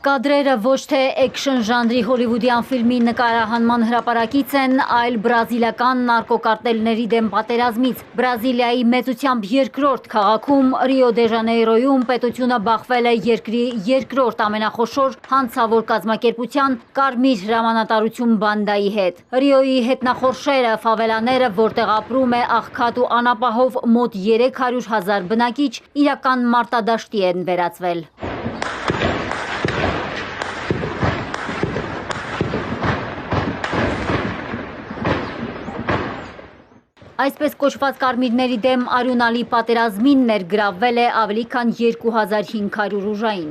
Կադրերը ոչ թե էքշն ժանրի հոլիվուդյան ֆիլմի նկարահանման հրապարակից են, այլ բրազիլական նարկոկարտելների դեմ պատերազմից։ Բրազիլիայի մեծությամբ երկրորդ քաղաքում Ռիո դե Ժանեյրոյում պետությունը բախվել է երկրի երկրորդ ամենախոշոր հանցավոր կազմակերպության Կարմիր հրամանատարություն բանդայի հետ։ Ռիոյի հետնախորշերը, ֆավելաները, որտեղ ապրում է աղքատ ու անապահով մոտ 300,000 բնակիչ, իրական մարտադաշտի են վերածվել։ Այսպես կոչված կարմիրների դեմ արյունալի պատերազմին ներգրավվել է ավելի քան 2500 ուժային։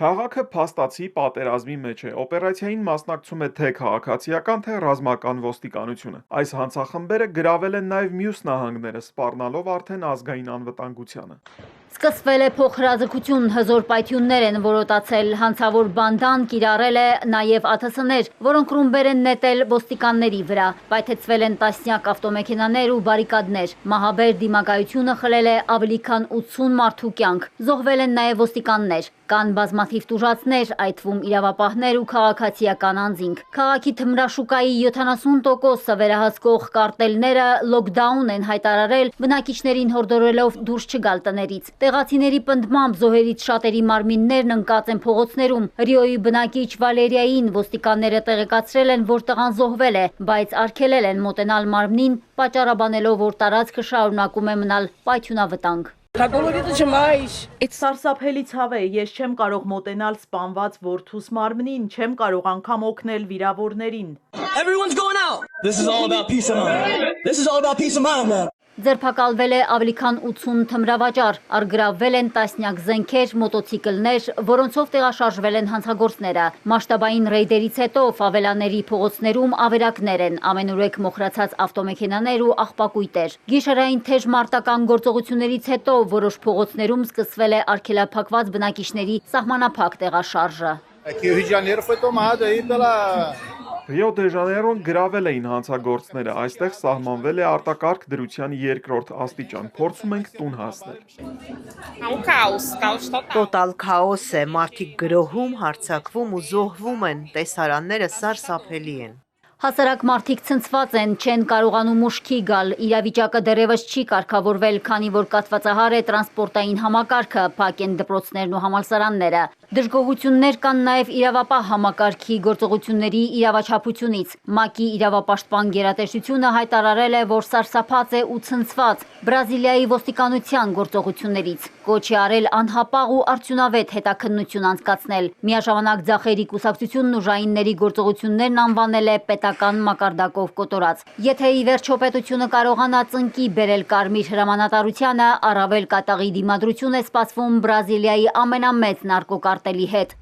Քաղաքը փաստացի պատերազմի մեջ է։ Օպերացիային մասնակցում է թե քաղաքացիական, թե ռազմական ոստիկանությունը։ Այս հանցախմբերը գրավել են նաև մյուս նահանգները, սպառնալով արդեն ազգային անվտանգությանը։ Սկսվել է փոխհրաձգություն, հզոր պայթյուններ են որոտացել, հանցավոր բանդան կիրառել է նաև ԱԹՍ-ներ, որոնք ռումբեր են նետել ոստիկանների վրա, պայթեցվել են տասնյակ ավտոմեքենաներ ու բարիկադներ, մահաբեր դիմակայությունը խլել է ավելի քան 80 մարդու կյանք, զոհվել են նաև ոստիկաններ, կան բազմաթիվ տուժածներ, այդ թվում իրավապահներ ու քաղաքացիական անձինք։ Քաղաքի թմրաշուկայի 70%-ը վերահսկող կարտելները լոքդաուն են հայտարարել, բնակիչներին հորդորելով դուրս չգալ տներից։ Տեղացիների պնդմամբ զոհերից շատերի մարմիններն ընկած են փողոցներում։ Ռիոյի բնակիչ Վալերիային ոստիկանները տեղեկացրել են, որ տղան զոհվել է, բայց արգելել են մոտենալ մարմնին, պատճառաբանելով, որ տարածքը շարունակում է մնալ պայթյունավտանգ։ It's սարսափելի ցավ է, ես չեմ կարող մոտենալ սպանված որդուս մարմնին, չեմ կարող անգամ օգնել վիրավորներին։ Everyone's going out. This is all about peace of mind. This is all about peace of mind, man. Ձերբակալվել է ավելի քան 80 թմրավաճառ, առգրավվել են տասնյակ զենքեր, մոտոցիկլներ, որոնցով տեղաշարժվել են հանցագործները։ Մասշտաբային ռեյդերից հետո ֆավելաների փողոցներում ավերակներ են, ամենուրեք մոխրացած ավտոմեքենաներ ու աղբակույտեր։ Գիշերային թեժ մարտական գործողություններից հետո որոշ փողոցներում սկսվել է արգելափակված բնակիչների սահմանափակ տեղաշարժը։ Ռիո դե Ժանեյրոն գրավել էին հանցագործները, այստեղ սահմանվել է արտակարգ դրության երկրորդ աստիճան, փորձում ենք տուն հասնել։ Տոտալ քաոս է, մարդիկ գրոհում, հարձակվում ու զոհվում են, տեսարանները սարսափելի են։ Հասարակ մարդիկ ցնցված են, չեն կարողանում ուշքի գալ, իրավիճակը դեռևս չի կարգավորվել, քանի որ կաթվածահար է տրանսպորտային համակարգը, փակ են դպրոցներն ու համալսարանները։ Դժգոհություններ կան նաև իրավապահ համակարգի գործողությունների իրավաչափությունից։ ՄԱԿ-ի իրավապաշտպան գերատեսչությունը հայտարարել է, որ սարսափած է ու ցնցված Բրազիլիայի ոստիկանության գործողություններից։ Կոչ է արել անհապաղ ու արդյունավետ հետաքննություն անցկացնել։ Միաժամանակ ձախերի կուսակցությունն ուժայինների գործողություններն անվանել է պետական մակարդակով կոտորած։ Եթե ի վերջո պետությունը կարողանա ծնկի բերել Կարմիր հրամանատարությանը, առավել կատաղի դիմադրություն է սպասվում Բրազիլիայի ամենամեծ նարկոկարտելի հետ։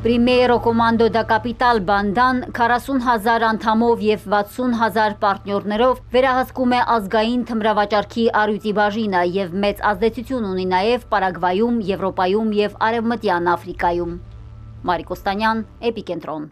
Primero Comando da Capital բանդան 40,000 անդամով և 60,000 պարտնյորներով վերահսկում է ազգային թմրավաճառքի առյուծի բաժինը և մեծ ազդեցություն ունի նաև Պարագվայում, Եվրոպայում և Արևմտյան Աֆրիկայում։ Մարիկ Օստանյան, Էպիկենտրոն։